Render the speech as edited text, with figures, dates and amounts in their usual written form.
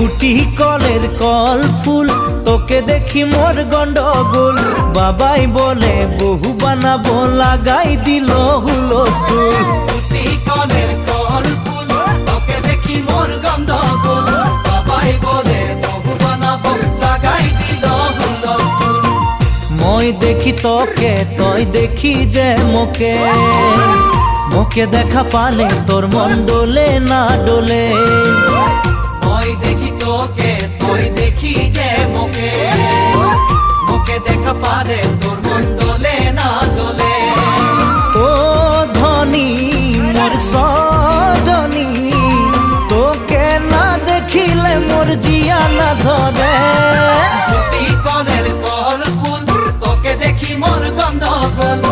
কুটি কলের কল ফুল তোকে দেখি মোর গন্ডগোল বাবাই বলে বহু বানাবো লাগাই দিল হুলস্থুল কুটি কলের কল ফুল তোকে দেখি মোর গন্ডগোল বাবাই বলে বহু বানাবো লাগাই দিল হুলস্থুল মই দেখি তোকে তই দেখি যে মোকে মোকে দেখা পালে তোর মন ডোলে না ডোলে মই দেখি তোকে তুই দেখি যে মোকে মোকে দেখা পারে তোর মন দোলে না দোলে ও ধনী মোর সজনী তোকে না দেখিলে মোর জিয়া না ধরে কুটি কলের কল ফুল তোকে দেখি মোর গন্ডগোল